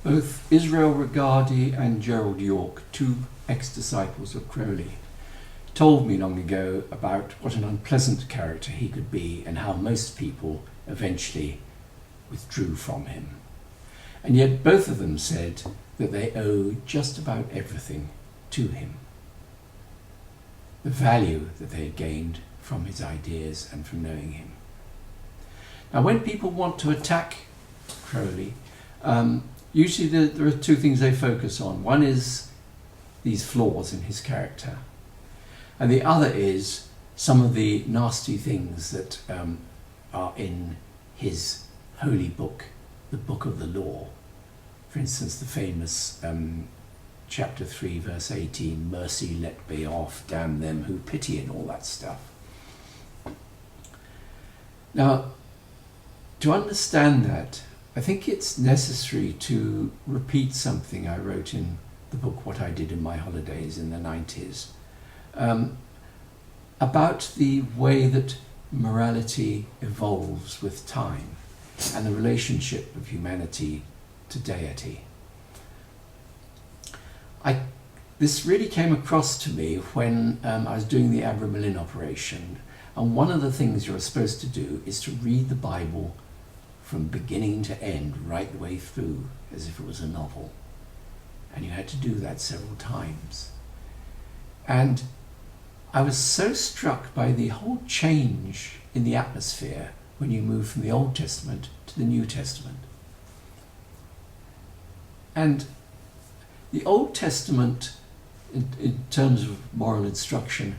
Both Israel Regardie and Gerald York, two ex-disciples of Crowley, told me long ago about what an unpleasant character he could be and how most people eventually withdrew from him. And yet both of them said that they owe just about everything to him. The value that they had gained from his ideas and from knowing him. Now when people want to attack Crowley, usually there are two things they focus on. One is these flaws in his character, and the other is some of the nasty things that are in his holy book, the Book of the Law. For instance, the famous chapter 3, verse 18, mercy let be off, damn them who pity, and all that stuff. Now, to understand that, I think it's necessary to repeat something I wrote in the book, What I Did in My Holidays in the 90s, about the way that morality evolves with time and the relationship of humanity to deity. This really came across to me when I was doing the Abramelin operation, and one of the things you're supposed to do is to read the Bible from beginning to end, right the way through, as if it was a novel. And you had to do that several times. And I was so struck by the whole change in the atmosphere when you move from the Old Testament to the New Testament. And the Old Testament, in terms of moral instruction,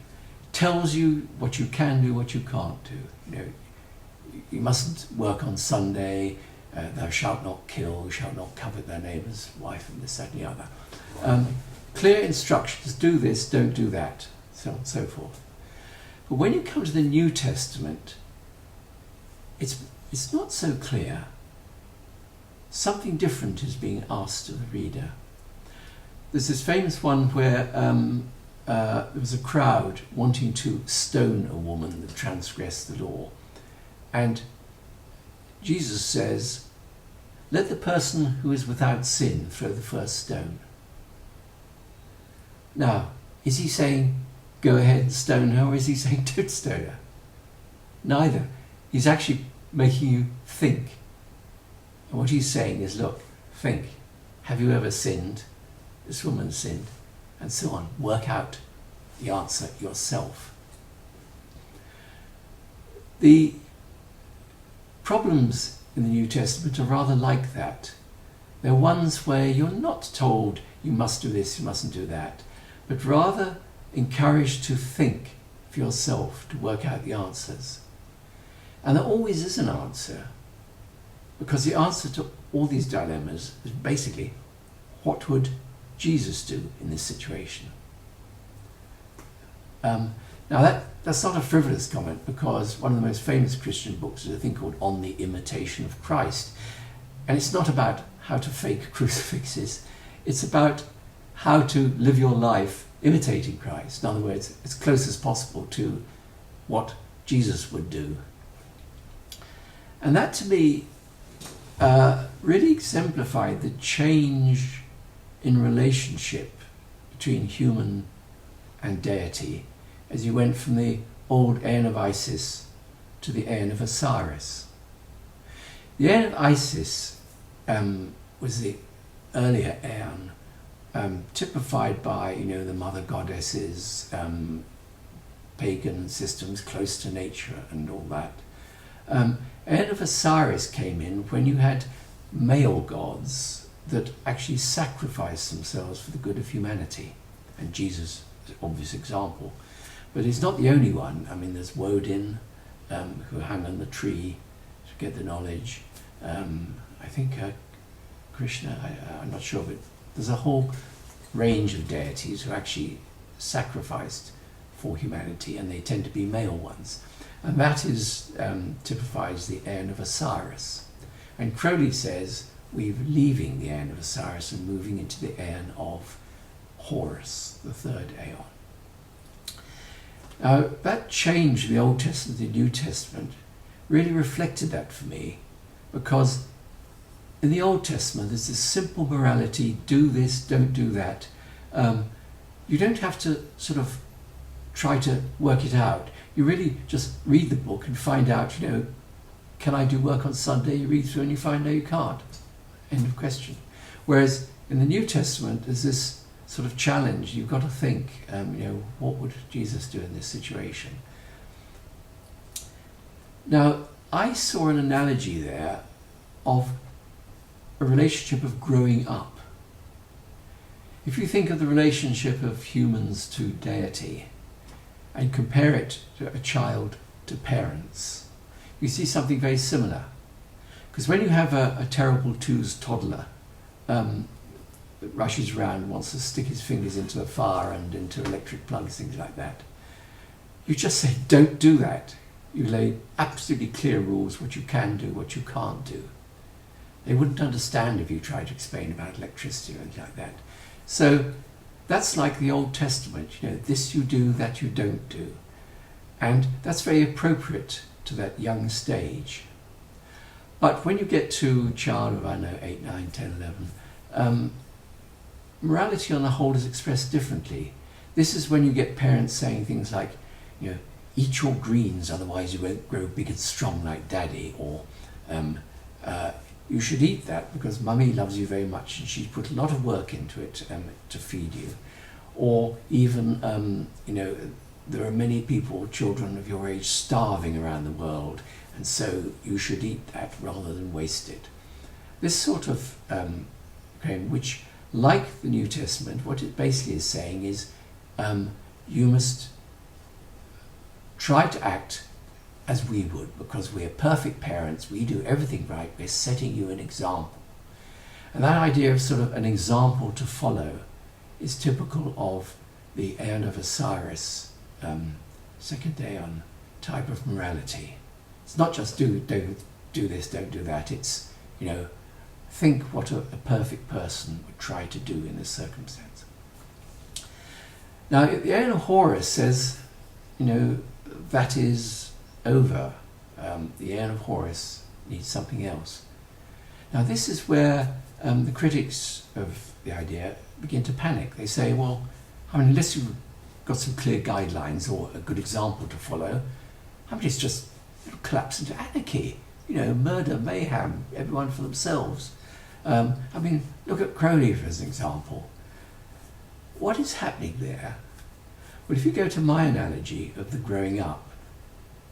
tells you what you can do, what you can't do. You know, you mustn't work on Sunday, thou shalt not kill, shalt not covet thy neighbour's wife, and this, that, and the other. Clear instructions, do this, don't do that, so on and so forth. But when you come to the New Testament, it's not so clear. Something different is being asked of the reader. There's this famous one where there was a crowd wanting to stone a woman that transgressed the law. And Jesus says, let the person who is without sin throw the first stone. Now, is he saying, go ahead and stone her, or is he saying, don't stone her? Neither. He's actually making you think. And what he's saying is, look, think. Have you ever sinned? This woman sinned. And so on. Work out the answer yourself. The problems in the New Testament are rather like that. They're ones where you're not told you must do this, you mustn't do that, but rather encouraged to think for yourself, to work out the answers. And there always is an answer, because the answer to all these dilemmas is basically, what would Jesus do in this situation? Now that's not a frivolous comment, because one of the most famous Christian books is a thing called On the Imitation of Christ. And it's not about how to fake crucifixes, it's about how to live your life imitating Christ. In other words, as close as possible to what Jesus would do. And that to me really exemplified the change in relationship between human and deity as you went from the old Aeon of Isis to the Aeon of Osiris. The Aeon of Isis was the earlier Aeon, typified by, the mother goddesses, pagan systems close to nature and all that. Aeon of Osiris came in when you had male gods that actually sacrificed themselves for the good of humanity. And Jesus is an obvious example. But he's not the only one. I mean, there's Woden, who hung on the tree to get the knowledge. I think Krishna, I'm not sure, but there's a whole range of deities who actually sacrificed for humanity, and they tend to be male ones. And that is typifies the Aeon of Osiris. And Crowley says we're leaving the Aeon of Osiris and moving into the Aeon of Horus, the third Aeon. Now, that change in the Old Testament to the New Testament really reflected that for me, because in the Old Testament, there's this simple morality: do this, don't do that. You don't have to sort of try to work it out. You really just read the book and find out, can I do work on Sunday? You read through and you find, no, you can't. End of question. Whereas in the New Testament, there's this sort of challenge. You've got to think, what would Jesus do in this situation? Now, I saw an analogy there of a relationship of growing up. If you think of the relationship of humans to deity and compare it to a child to parents, you see something very similar. Because when you have a terrible twos toddler that rushes around and wants to stick his fingers into the fire and into electric plugs, things like that, you just say, don't do that. You lay absolutely clear rules, what you can do, what you can't do. They wouldn't understand if you tried to explain about electricity or anything like that. So that's like the Old Testament, this you do, that you don't do. And that's very appropriate to that young stage. But when you get to a child of, 8, 9, 10, 11, morality on the whole is expressed differently. This is when you get parents saying things like, eat your greens, otherwise you won't grow big and strong like daddy, or you should eat that because mummy loves you very much and she's put a lot of work into it to feed you. Or even, there are many people, children of your age, starving around the world, and so you should eat that rather than waste it. This sort of which, like the New Testament, what it basically is saying is you must try to act as we would, because we're perfect parents, we do everything right, we're setting you an example. And that idea of sort of an example to follow is typical of the Aeon of Horus, second Aeon type of morality. It's not just don't do this, don't do that. It's, think what a perfect person would try to do in this circumstance. Now, the Aeon of Horus says, that is over. The Aeon of Horus needs something else. Now, this is where the critics of the idea begin to panic. They say, well, unless you've got some clear guidelines or a good example to follow, it's just collapse into anarchy. Murder, mayhem, everyone for themselves. Look at Crowley as an example. What is happening there? Well, if you go to my analogy of the growing up,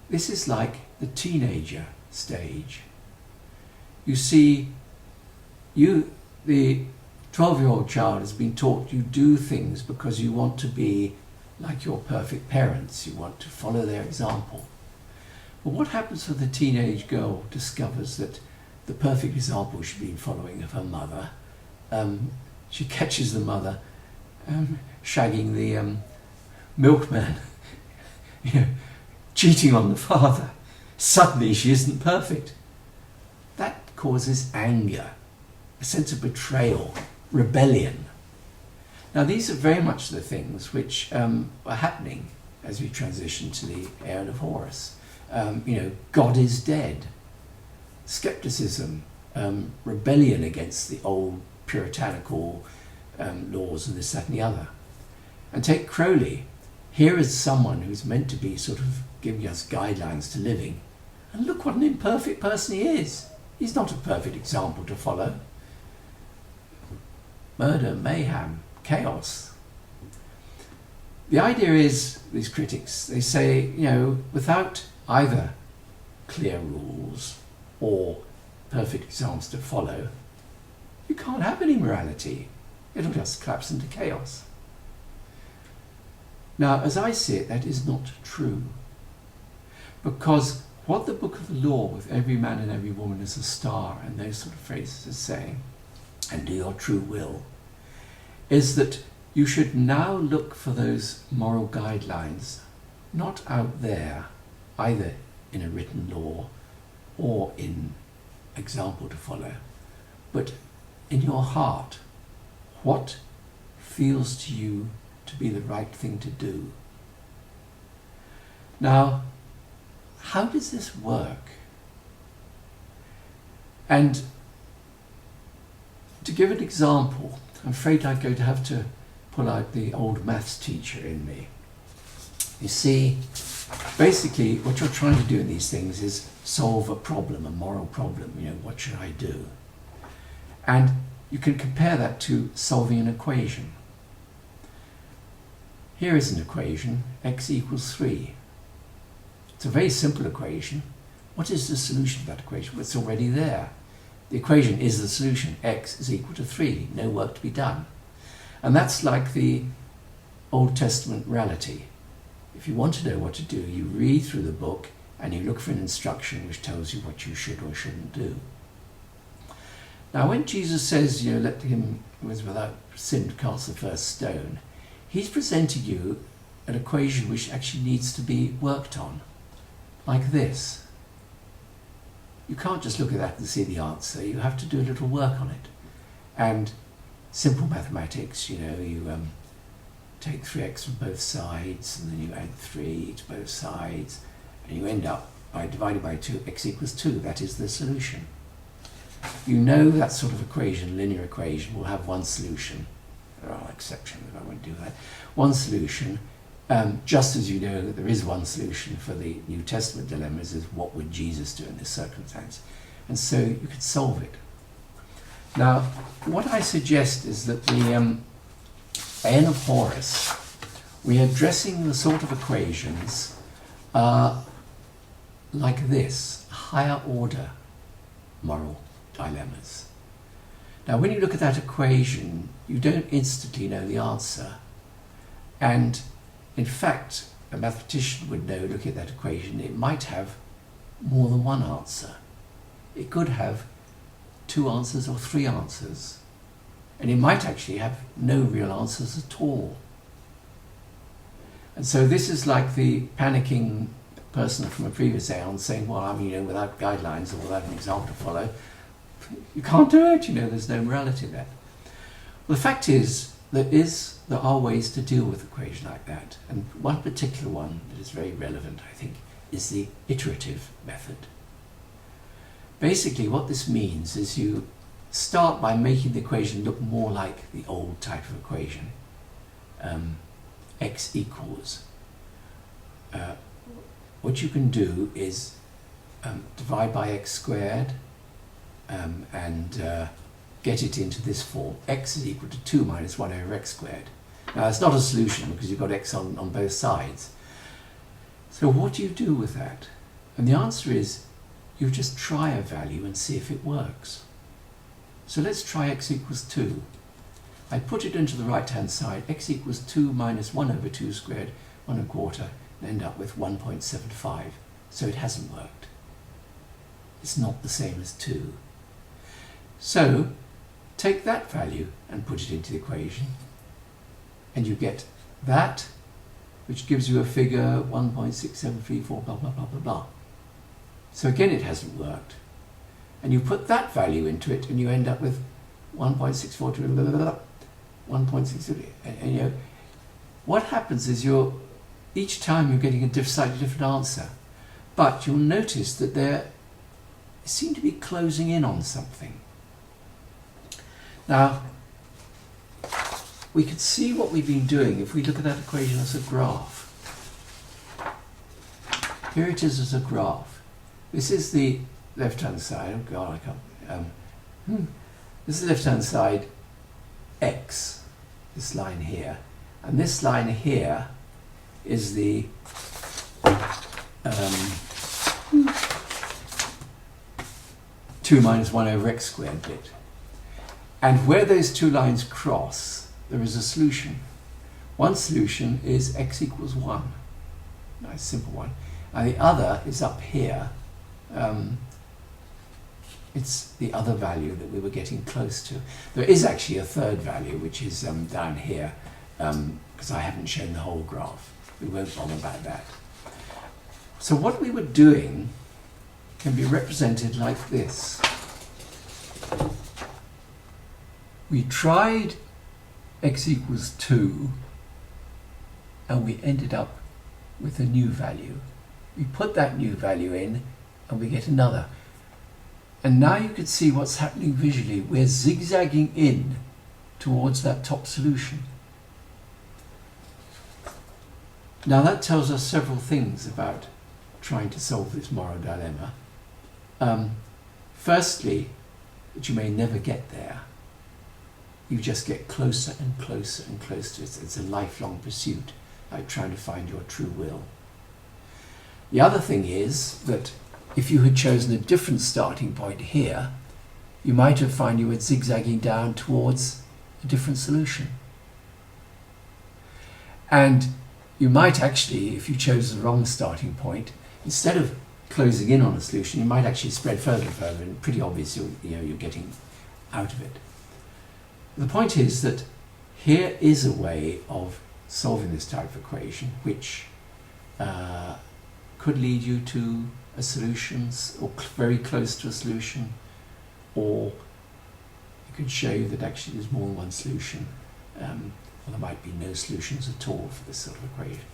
this is like the teenager stage. You see, the 12-year-old child has been taught you do things because you want to be like your perfect parents. You want to follow their example. But what happens when the teenage girl discovers that the perfect example she's been following of her mother, she catches the mother shagging the milkman, cheating on the father. Suddenly she isn't perfect. That causes anger, a sense of betrayal, rebellion. Now, these are very much the things which are happening as we transition to the Aeon of Horus. God is dead. Skepticism, rebellion against the old puritanical laws and this, that and the other. And take Crowley. Here is someone who's meant to be sort of giving us guidelines to living. And look what an imperfect person he is. He's not a perfect example to follow. Murder, mayhem, chaos. The idea is, these critics, they say, without either clear rules or perfect examples to follow, you can't have any morality. It'll just collapse into chaos. Now, as I see it, that is not true. Because what the book of the law, with every man and every woman as a star, and those sort of phrases are saying, and do your true will, is that you should now look for those moral guidelines, not out there, either in a written law or in example to follow, but in your heart. What feels to you to be the right thing to do? Now, how does this work? And to give an example, I'm afraid I'm going to have to pull out the old maths teacher in me. You see, basically what you're trying to do in these things is solve a problem, a moral problem. You know, what should I do? And you can compare that to solving an equation. Here is an equation, x equals 3. It's a very simple equation. What is the solution to that equation? Well, it's already there. The equation is the solution. X is equal to 3. No work to be done. And that's like the Old Testament reality. If you want to know what to do, you read through the book and you look for an instruction which tells you what you should or shouldn't do. Now, when Jesus says, you know, let him who is without sin cast the first stone, he's presenting you an equation which actually needs to be worked on, like this. You can't just look at that and see the answer. You have to do a little work on it. And simple mathematics, you know, you take 3x from both sides, and then you add 3 to both sides, and you end up by dividing by 2, x equals 2. That is the solution. You know that sort of equation, linear equation, will have one solution. There are exceptions, I won't do that. One solution, just as you know that there is one solution for the New Testament dilemmas, is what would Jesus do in this circumstance? And so you could solve it. Now, what I suggest is that the Aeon of Horus, we are addressing the sort of equations like this, higher order moral dilemmas. Now, when you look at that equation, you don't instantly know the answer. And in fact, a mathematician would know, looking at that equation, it might have more than one answer. It could have 2 answers or 3 answers. And it might actually have no real answers at all. And so this is like the panicking person from a previous Aeon saying, well, I mean, you know, without guidelines or without an example to follow, you can't do it, you know, there's no morality there. Well, the fact is, there are ways to deal with an equation like that. And one particular one that is very relevant, I think, is the iterative method. Basically, what this means is you start by making the equation look more like the old type of equation. X equals. What you can do is divide by x squared and get it into this form. X is equal to 2 minus 1 over x squared. Now, it's not a solution because you've got x on both sides. So what do you do with that? And the answer is you just try a value and see if it works. So let's try x equals 2. I put it into the right-hand side. X equals 2 minus 1 over 2 squared, 1 1/4, and end up with 1.75. So it hasn't worked. It's not the same as 2. So take that value and put it into the equation, and you get that, which gives you a figure 1.6734, blah, blah, blah, blah, blah. So again, it hasn't worked. And you put that value into it, and you end up with 1.642, blah, blah, blah, 1.6. And you know, what happens is each time you're getting a slightly different answer, but you'll notice that they seem to be closing in on something. Now, we can see what we've been doing if we look at that equation as a graph. Here it is as a graph. This is the left-hand side. Oh God, I can't. This is the left-hand side, x, this line here. And this line here is the two minus 1 over x squared bit. And where those two lines cross, there is a solution. One solution is x equals 1. Nice, simple one. And the other is up here. It's the other value that we were getting close to. There is actually a third value, which is down here, because I haven't shown the whole graph. We won't bother about that. So what we were doing can be represented like this. We tried x equals 2, and we ended up with a new value. We put that new value in, and we get another. And now you can see what's happening visually. We're zigzagging in towards that top solution. Now that tells us several things about trying to solve this moral dilemma. Firstly, that you may never get there. You just get closer and closer and closer. It's a lifelong pursuit, like trying to find your true will. The other thing is that if you had chosen a different starting point here, you might have found you were zigzagging down towards a different solution. And you might actually, if you chose the wrong starting point, instead of closing in on a solution, you might actually spread further and further, and pretty obvious you're getting out of it. The point is that here is a way of solving this type of equation which could lead you to a solution, or very close to a solution, or it could show you that actually there's more than one solution, or there might be no solutions at all for this sort of equation.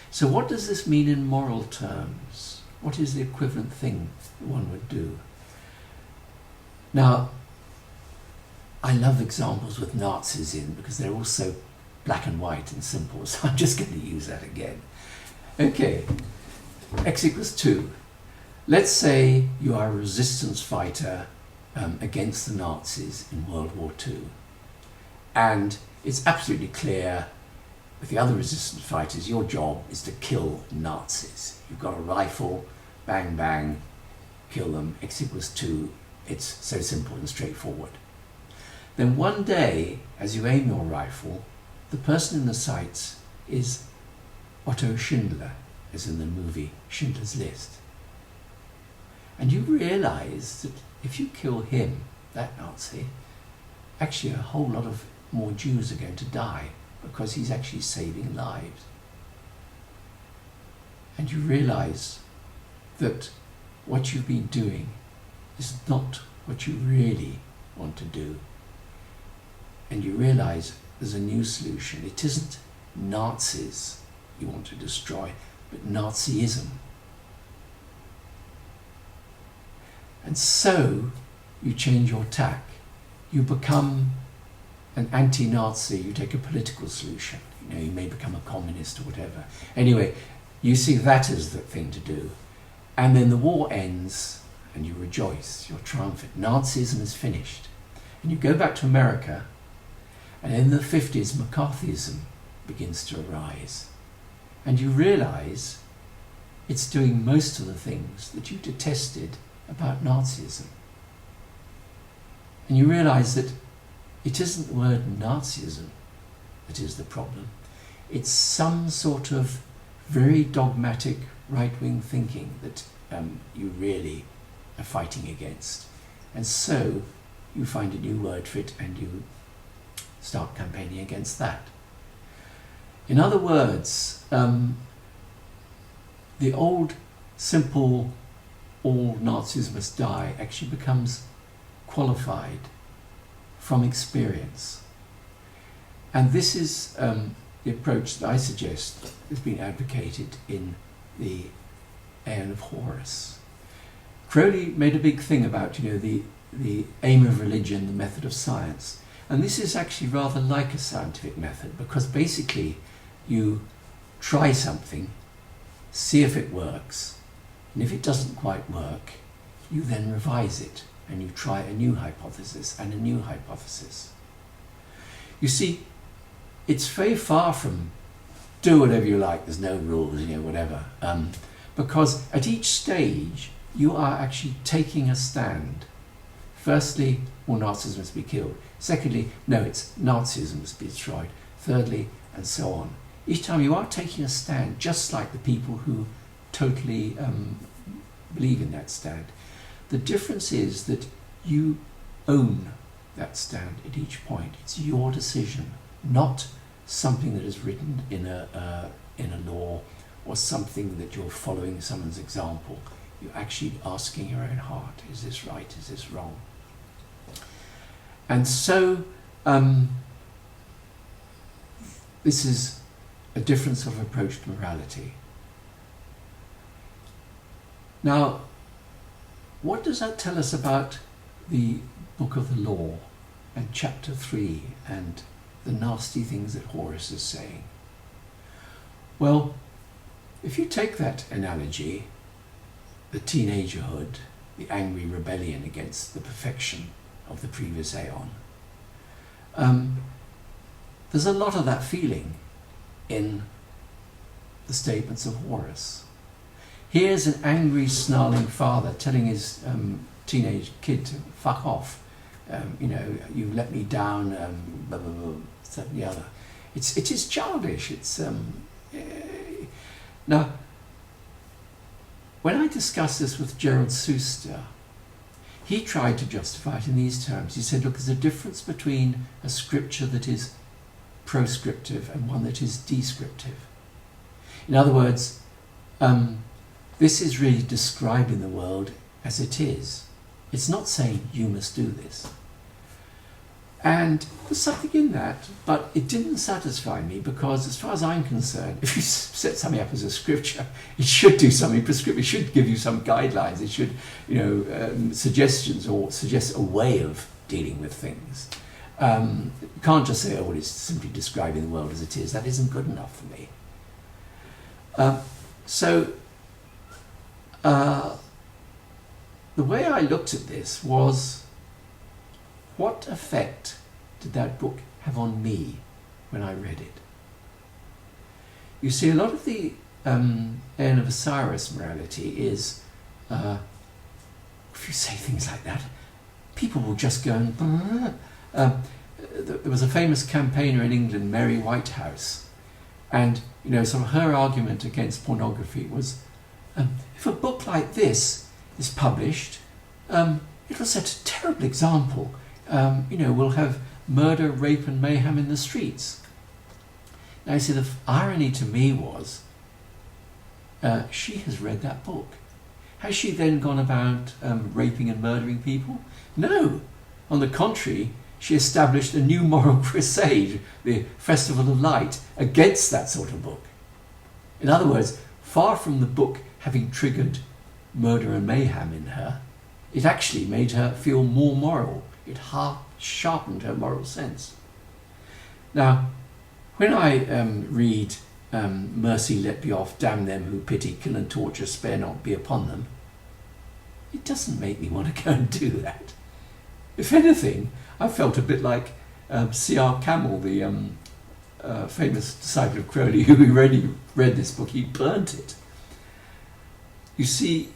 So what does this mean in moral terms? What is the equivalent thing that one would do? Now, I love examples with Nazis in because they're all so black and white and simple, so I'm just going to use that again. Okay, x equals 2. Let's say you are a resistance fighter against the Nazis in World War II. And it's absolutely clear with the other resistance fighters, your job is to kill Nazis. You've got a rifle, bang, bang, kill them, x equals 2. It's so simple and straightforward. Then one day, as you aim your rifle, the person in the sights is Otto Schindler, as in the movie Schindler's List. And you realize that if you kill him, that Nazi, actually a whole lot of more Jews are going to die because he's actually saving lives. And you realize that what you've been doing is not what you really want to do. And you realize there's a new solution. It isn't Nazis you want to destroy, but Nazism. And so you change your tack. You become an anti-Nazi. You take a political solution. You may become a communist or whatever. Anyway, you see that as the thing to do. And then the war ends and you rejoice. You're triumphant. Nazism is finished. And you go back to America, and in the 50s, McCarthyism begins to arise. And you realize it's doing most of the things that you detested about Nazism. And you realize that it isn't the word Nazism that is the problem. It's some sort of very dogmatic right-wing thinking that you really are fighting against. And so you find a new word for it and you start campaigning against that. In other words, the old simple all Nazis must die actually becomes qualified from experience. And this is the approach that I suggest has been advocated in the Aeon of Horus. Crowley made a big thing about the aim of religion, the method of science. And this is actually rather like a scientific method, because basically you try something, see if it works, and if it doesn't quite work, you then revise it and you try a new hypothesis and a new hypothesis. You see, it's very far from do whatever you like, there's no rules, whatever, because at each stage you are actually taking a stand. Firstly, all Nazis must be killed. Secondly, no, it's Nazism must be destroyed. Thirdly, and so on. Each time you are taking a stand, just like the people who totally believe in that stand. The difference is that you own that stand at each point. It's your decision, not something that is written in a law or something that you're following someone's example. You're actually asking your own heart, is this right, is this wrong? And so this is a different sort of approach to morality. Now, what does that tell us about the Book of the Law and chapter 3 and the nasty things that Horus is saying? Well, if you take that analogy, the teenagerhood, the angry rebellion against the perfection of the previous Aeon, there's a lot of that feeling in the statements of Horus. Here's an angry, snarling father telling his teenage kid to fuck off. You let me down, blah, blah, blah, that and the other. It is childish. Now, when I discussed this with Gerald Suster, he tried to justify it in these terms. He said, look, there's a difference between a scripture that is proscriptive and one that is descriptive. In other words, this is really describing the world as it is. It's not saying you must do this. And there's something in that, but it didn't satisfy me, because as far as I'm concerned, if you set something up as a scripture, it should do something prescriptive. It should give you some guidelines. It should, suggestions, or suggest a way of dealing with things. You can't just say, oh, well, it's simply describing the world as it is. That isn't good enough for me. The way I looked at this was, what effect did that book have on me when I read it? You see, a lot of the Aeon of Horus morality is, if you say things like that, people will just go and... there was a famous campaigner in England, Mary Whitehouse, and sort of her argument against pornography was, if a book like this is published, it will set a terrible example. We'll have murder, rape and mayhem in the streets. Now you see, the irony to me was, she has read that book. Has she then gone about raping and murdering people? No. On the contrary, she established a new moral crusade, the Festival of Light, against that sort of book. In other words, far from the book having triggered murder and mayhem in her, it actually made her feel more moral. It sharpened her moral sense. Now, when I read mercy let be off, damn them who pity, kill and torture, spare not be upon them, it doesn't make me want to go and do that. If anything, I felt a bit like C.R. Camel, the famous disciple of Crowley, who already read this book. He burnt it. You see,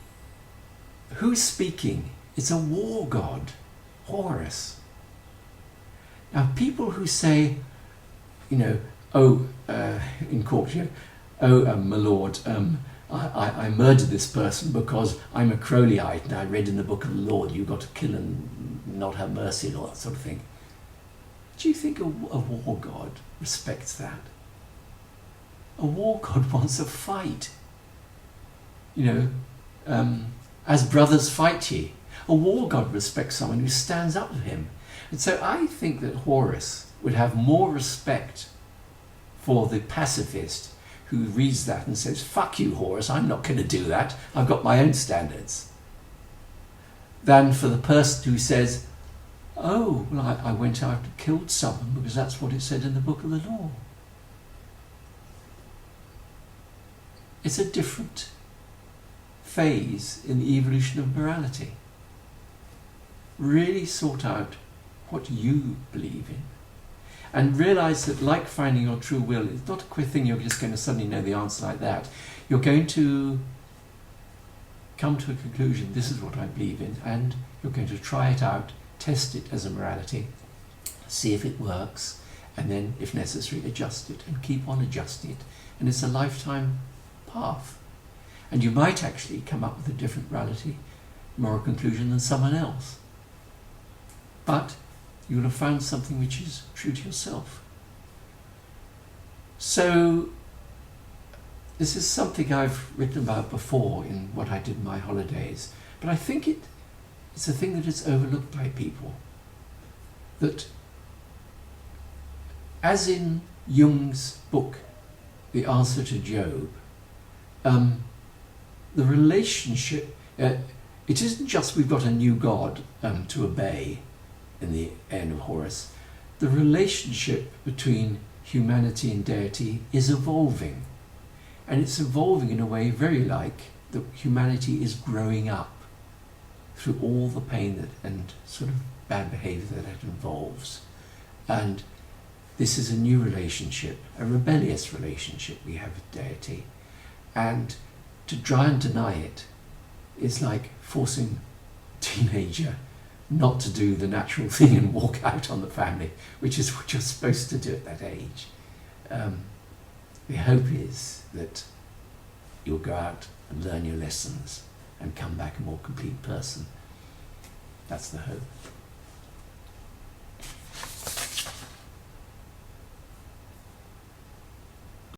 who's speaking? It's a war god, Horus. Now, people who say, in court, my lord, I murdered this person because I'm a Crowleyite and I read in the book of the law that you've got to kill and not have mercy and all that sort of thing. Do you think a war god respects that? A war god wants a fight. As brothers fight ye. A war god respects someone who stands up to him. And so I think that Horus would have more respect for the pacifist who reads that and says, fuck you, Horus, I'm not going to do that. I've got my own standards. Than for the person who says, oh, well, I went out and killed someone because that's what it said in the book of the law. It's a different phase in the evolution of morality. Really sort out what you believe in. And realize that, like finding your true will, it's not a quick thing you're just going to suddenly know the answer like that. You're going to come to a conclusion, this is what I believe in, and you're going to try it out, test it as a morality, see if it works, and then, if necessary, adjust it, and keep on adjusting it. And it's a lifetime path. And you might actually come up with a different morality, moral conclusion than someone else. But you will have found something which is true to yourself. So, this is something I've written about before in what I did in my holidays, but I think it's a thing that is overlooked by people. That, as in Jung's book, The Answer to Job, the relationship, it it isn't just we've got a new God to obey in the Aeon of Horus. The relationship between humanity and deity is evolving. And it's evolving in a way very like that humanity is growing up through all the pain that, and sort of bad behaviour that it involves. And this is a new relationship, a rebellious relationship we have with deity. And to try and deny it is like forcing a teenager not to do the natural thing and walk out on the family, which is what you're supposed to do at that age. The hope is that you'll go out and learn your lessons and come back a more complete person. That's the hope.